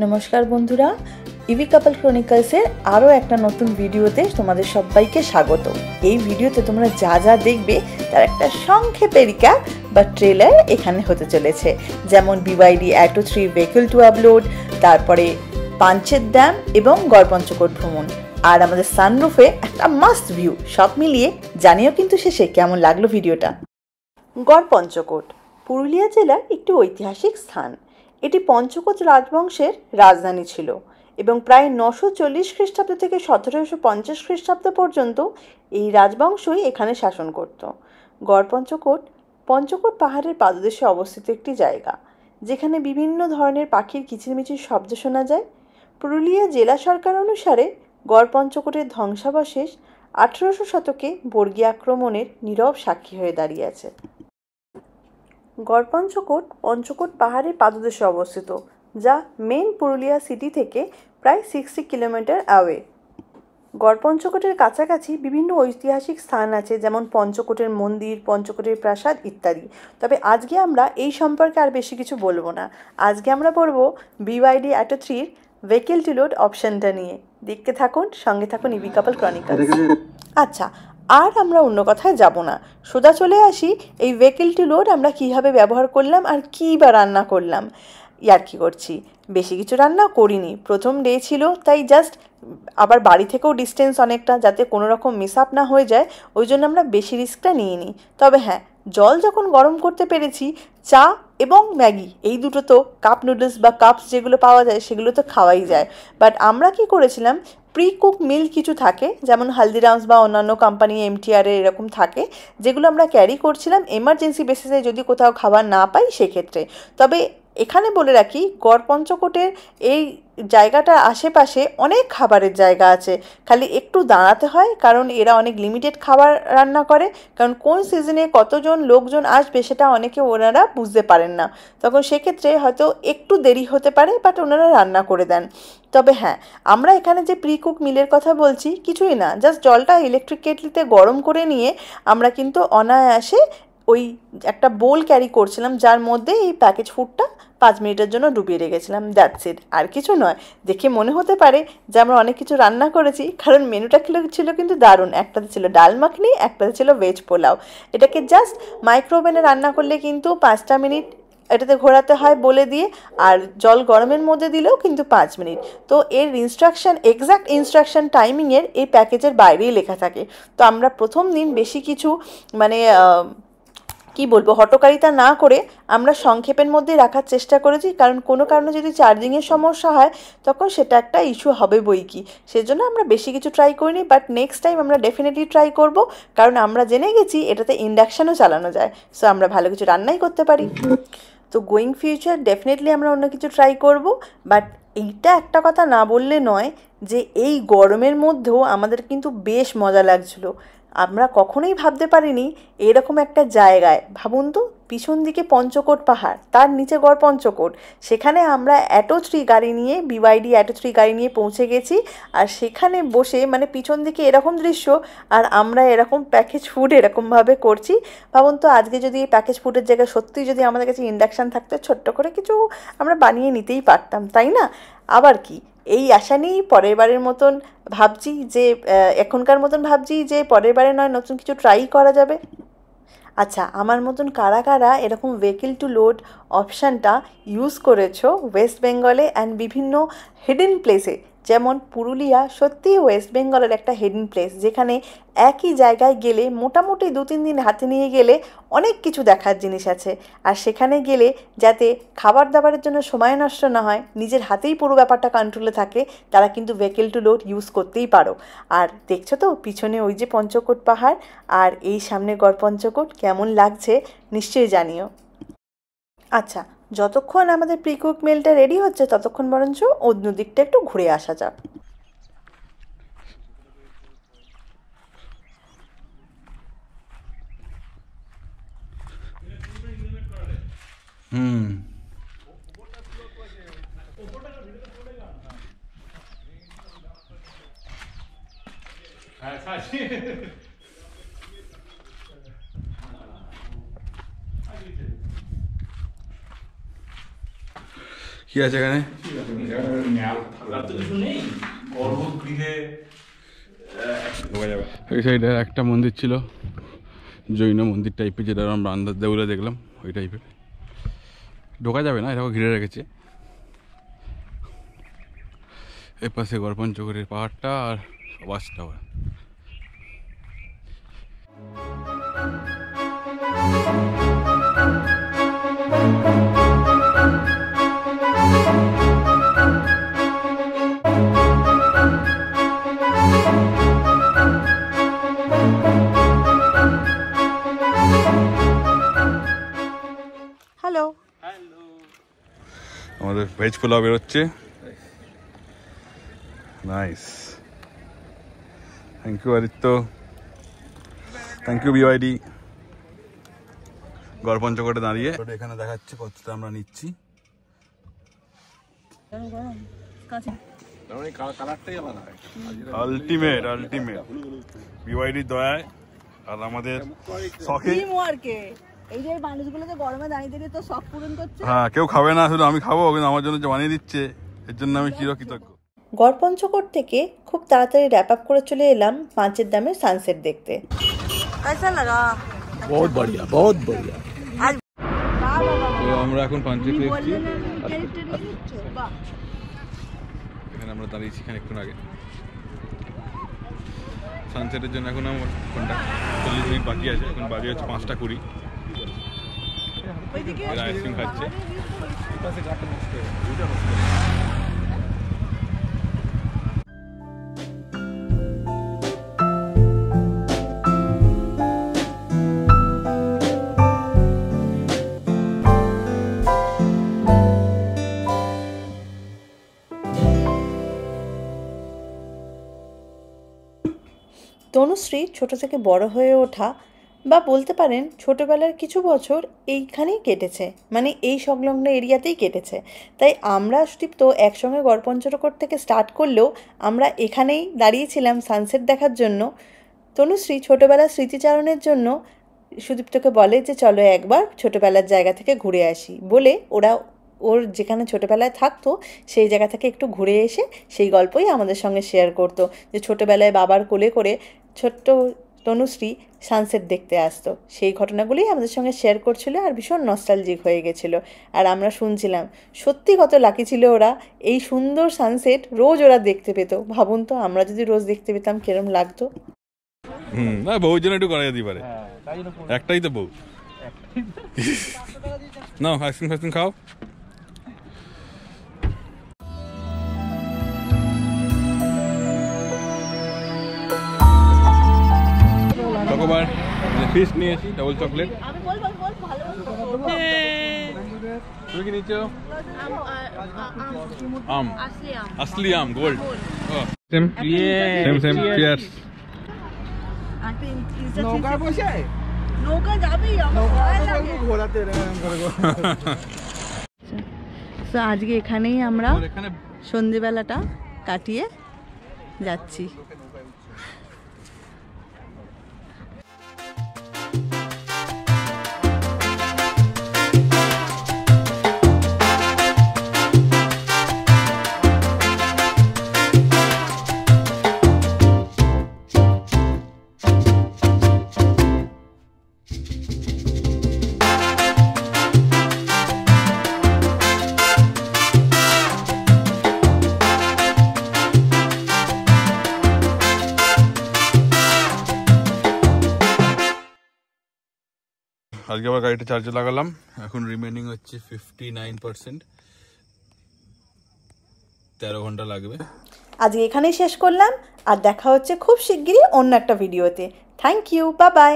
नमस्कार बंधुरा इवी कपल क्रोनिकल्सের আরো একটা নতুন ভিডিওতে তোমাদের সবাইকে স্বাগত। এই ভিডিওতে তোমরা যা যা দেখবে তার একটা সংক্ষেপে রিক্যাপ বা ট্রেলার এখানে হতে চলেছে, যেমন BYD Atto 3 vehicle to upload, তারপরে পাঞ্চেত ড্যাম এবং গড়পঞ্চকোট ভ্রমণ, আর আমাদের সানরুফে একটা মাস্ট ভিউ। সব মিলিয়ে জানিও কিন্তু শেষে কেমন লাগলো ভিডিওটা। গড়পঞ্চকোট পুরুলিয়া জেলার একটি ঐতিহাসিক স্থান। এটি পঞ্চকোট রাজবংশের রাজধানী ছিল এবং প্রায় 940 খ্রিস্টাব্দ থেকে 1750 খ্রিস্টাব্দ পর্যন্ত এই রাজবংশই এখানে শাসন করত। গড়পঞ্চকোট পঞ্চকোট পাহাড়ের পাদদেশে অবস্থিত একটি জায়গা, যেখানে বিভিন্ন ধরনের পাখির কিচিরমিচির শব্দ শোনা যায়। পুরুলিয়া জেলা সরকার অনুসারে গড়পঞ্চকোটের ধ্বংসাবশেষ 1800 শতকে বর্গী আক্রমণের নীরব সাক্ষী হয়ে দাঁড়িয়ে আছে। গড়পঞ্চকোট পঞ্চকোট পাহাড়ের পাদদেশে অবস্থিত, যা মেন পুরুলিয়া সিটি থেকে প্রায় 60 কিলোমিটার অ্যাওয়ে। গড়পঞ্চকোটের কাছাকাছি বিভিন্ন ঐতিহাসিক স্থান আছে, যেমন পঞ্চকোটের মন্দির, পঞ্চকোটের প্রাসাদ ইত্যাদি। তবে আজকে আমরা এই সম্পর্কে আর বেশি কিছু বলবো না। আজকে আমরা পড়বো BYD Atto 3 vehicle to load অপশনটা নিয়ে। দেখতে থাকুন, সঙ্গে থাকুন ইভি কাপল ক্রনিকলস। আচ্ছা, আর আমরা অন্য কথায় যাব না, সোজা চলে আসি এই ভেহিকল টু লোড আমরা কীভাবে ব্যবহার করলাম আর কী বা রান্না করলাম। ইয়ার্কি করছি, বেশি কিছু রান্না করিনি, প্রথম ডে ছিল তাই জাস্ট, আবার বাড়ি থেকেও ডিস্টেন্স অনেকটা, যাতে কোনো রকম মিস আপ না হয়ে যায়, ওই জন্য আমরা বেশি রিস্কটা নিইনি। তবে হ্যাঁ, জল যখন গরম করতে পেরেছি, চা এবং ম্যাগি এই দুটো তো কাপ নুডলস বা কাপস যেগুলো পাওয়া যায় সেগুলো তো খাওয়াই যায়। বাট আমরা কি করেছিলাম, প্রি কুক মিল কিছু থাকে, যেমন হালদিরামস বা অন্যান্য কোম্পানি MTR এরকম থাকে, যেগুলো আমরা ক্যারি করছিলাম এমার্জেন্সি বেসিসে যদি কোথাও খাবার না পাই সেক্ষেত্রে। তবে এখানে বলে রাখি, গড়পঞ্চকোটের এই জায়গাটার আশেপাশে অনেক খাবারের জায়গা আছে, খালি একটু দাঁড়াতে হয়, কারণ এরা অনেক লিমিটেড খাবার রান্না করে, কারণ কোন সিজনে কতজন লোকজন আসবে সেটা অনেকে ওনারা বুঝতে পারেন না, তখন সেক্ষেত্রে হয়তো একটু দেরি হতে পারে, বাট ওনারা রান্না করে দেন। তবে হ্যাঁ, আমরা এখানে যে প্রি কুক মিলের কথা বলছি কিছুই না, জাস্ট জলটা ইলেকট্রিক কেটলিতে গরম করে নিয়ে আমরা কিন্তু অনায়াসে ওই একটা বোল ক্যারি করছিলাম, যার মধ্যে এই প্যাকেজ ফুডটা 5 মিনিটের জন্য ডুবিয়ে রেখেছিলাম, দ্যাটস ইট, আর কিছু নয়। দেখে মনে হতে পারে যে আমরা অনেক কিছু রান্না করেছি, কারণ মেনুটা ছিল কিন্তু দারুণ। একটাতে ছিল ডাল মাখনি, একটাতে ছিল ভেজ পোলাও। এটাকে জাস্ট মাইক্রোওভেনে রান্না করলে কিন্তু 5টা মিনিট এটাতে ঘোরাতে হয় বলে দিয়ে, আর জল গরমের মধ্যে দিলেও কিন্তু 5 মিনিট। তো এর এক্স্যাক্ট ইনস্ট্রাকশন টাইমিংয়ের এই প্যাকেজের বাইরেই লেখা থাকে। তো আমরা প্রথম দিন বেশি কিছু মানে কি বলবো, হটকারিতা না করে আমরা সংক্ষেপের মধ্যেই রাখার চেষ্টা করেছি, কারণ কোনো কারণে যদি চার্জিংয়ের সমস্যা হয় তখন সেটা একটা ইস্যু হবে বই কি, সেজন্য আমরা বেশি কিছু ট্রাই করিনি। বাট নেক্সট টাইম আমরা ডেফিনেটলি ট্রাই করব, কারণ আমরা জেনে গেছি এটাতে ইন্ডাকশানও চালানো যায়, সো আমরা ভালো কিছু রান্নাই করতে পারি। তো গোয়িং ফিউচার ডেফিনেটলি আমরা অন্য কিছু ট্রাই করব। বাট এইটা একটা কথা না বললে নয় যে এই গরমের মধ্যেও আমাদের কিন্তু বেশ মজা লাগছিলো। আমরা কখনোই ভাবতে পারিনি এরকম একটা জায়গায়, ভাবুন তো, পিছন দিকে পঞ্চকোট পাহাড়, তার নিচে গড়পঞ্চকোট, সেখানে আমরা অ্যাটো 3 গাড়ি নিয়ে BYD Atto 3 গাড়ি নিয়ে পৌঁছে গেছি, আর সেখানে বসে মানে পিছন দিকে এরকম দৃশ্য, আর আমরা এরকম প্যাকেজ ফুড এরকমভাবে করছি। ভাবুন তো, আজকে যদি এই প্যাকেজ ফুডের জায়গায় সত্যিই যদি আমাদের কাছে ইন্ডাকশান থাকতো, ছোট্ট করে কিছু আমরা বানিয়ে নিতেই পারতাম, তাই না? আবার কি, এই আশা নিয়েই পরের বারের মতন ভাবছি যে এখনকার মতন ভাবছি যে পরের বারে নয় নতুন কিছু ট্রাই করা যাবে। আচ্ছা, আমার মতন কারা কারা এরকম ভেহিকল টু লোড অপশানটা ইউজ করেছো ওয়েস্ট বেঙ্গলে অ্যান্ড বিভিন্ন হিডেন প্লেসে, যেমন পুরুলিয়া সত্যিই ওয়েস্ট বেঙ্গলের একটা হিডেন প্লেস, যেখানে একই জায়গায় গেলে মোটামুটি 2-3 দিন হাতে নিয়ে গেলে অনেক কিছু দেখার জিনিস আছে। আর সেখানে গেলে যাতে খাবার দাবারের জন্য সময় নষ্ট না হয়, নিজের হাতেই পুরো ব্যাপারটা কন্ট্রোলে থাকে, তারা কিন্তু ভেহিকল টু লোড ইউজ করতেই পারো। আর দেখছো তো পিছনে ওই যে পঞ্চকোট পাহাড়, আর এই সামনে গড়পঞ্চকোট, কেমন লাগছে নিশ্চয়ই জানিও। আচ্ছা, যতক্ষণ আমাদের প্রি কুক মিলটা রেডি হচ্ছে ততক্ষণ বরঞ্চ অন্য দিকটা একটু ঘুরে আসা যাক। কি আছে এখানে? এই সাইডে একটা মন্দির ছিল, জৈন মন্দির টাইপের, যেটা আমরা আন্দাজ দেউলে দেখলাম, ওই টাইপের। ঢোকা যাবে না, এটাও ঘিরে রেখেছে। এর পাশে গড়পঞ্চকোটের পাহাড়টা আর ওয়াচ টাওয়ার। হ্যালো, আমাদের ভেজ পোলাও বেরোচ্ছে। Nice, thank you Aditya, thank you BYD. গড়পঞ্চকোটে দাঁড়িয়ে এখানে দেখাচ্ছে কতটা আমরা নিচ্ছি। আলটিমেট আলটিমেট বিওয়াইডির দয়ায় আর আমাদের শখে। এই যে মানুষগুলো তো গরমে দাঁড়িয়ে দাঁড়িয়ে তো শখ পূরণ করছে। হ্যাঁ, কেউ খাবে না, শুধু আমি খাবো, কিন্তু আমার জন্য যে বানিয়ে দিচ্ছে এর জন্য আমি চিরকৃতজ্ঞ। গড়পঞ্চকোট থেকে খুব তাড়াতাড়ি র্যাপ আপ করে চলে এলাম পাঁচের দামে সানসেট দেখতে। कैसा लगा? बहुत बढ़िया, बहुत बढ़िया। তো আমরা এখন পাঞ্চেতে এসেছি, এখানে আমরা দাঁড়িয়েছি খানিকক্ষণ আগে সানসেটের জন্য। এখন আমার ঘন্টা 40 মিনিট বাকি আছে, এখন বাজে হচ্ছে 5:20। এরা আইসক্রিম খাচ্ছে। তনুশ্রী ছোট থেকে বড় হয়ে ওঠা, বা বলতে পারেন ছোটোবেলার কিছু বছর এইখানেই কেটেছে, মানে এই সংলগ্ন এরিয়াতেই কেটেছে। তাই আমরা সুদীপ্ত একসঙ্গে গড়পঞ্চকোট থেকে স্টার্ট করলেও আমরা এখানেই দাঁড়িয়েছিলাম সানসেট দেখার জন্য। তনুশ্রী ছোটোবেলার স্মৃতিচারণের জন্য সুদীপ্তকে বলে যে চলো একবার ছোটোবেলার জায়গা থেকে ঘুরে আসি, বলে ওর যেখানে ছোটোবেলায় থাকতো সেই জায়গা থেকে একটু ঘুরে এসে সেই গল্পই আমাদের সঙ্গে শেয়ার করতো, যে ছোটোবেলায় বাবার কোলে করে ছোট্ট তনুশ্রী সানসেট দেখতে আসতো। সেই ঘটনাগুলোই আমাদের সঙ্গে শেয়ার করছিল আর ভীষণ নস্টালজিক হয়ে গেছিলো। আর আমরা শুনছিলাম সত্যি কত লাকি ছিল ওরা, এই সুন্দর সানসেট রোজ ওরা দেখতে পেত। ভাবুন তো আমরা যদি রোজ দেখতে পেতাম কিরম লাগতো। না, বউর জন্য একটু করা যেতে পারে, একটাই তো বউ। না, আইসক্রিম ফাইসক্রিম খাও। চকোবার ফিশ নিয়েছি, ডাবল চকলেট। তুমি কি নিচ্ছ? আম, আসলি আম, gold. Same same same, cheers. নৌকা বসে নৌকা যাবি, ঘোরাতে তো আজকে এখানেই আমরা সন্ধ্যেবেলাটা কাটিয়ে যাচ্ছি। আজকে আবার গাড়িটা চার্জে লাগালাম, এখন রিমেনিং হচ্ছে 59%, 13 ঘন্টা লাগবে। আজকে এখানেই শেষ করলাম, আর দেখা হচ্ছে খুব শিগগিরই অন্য একটা ভিডিওতে। Thank you, bye by.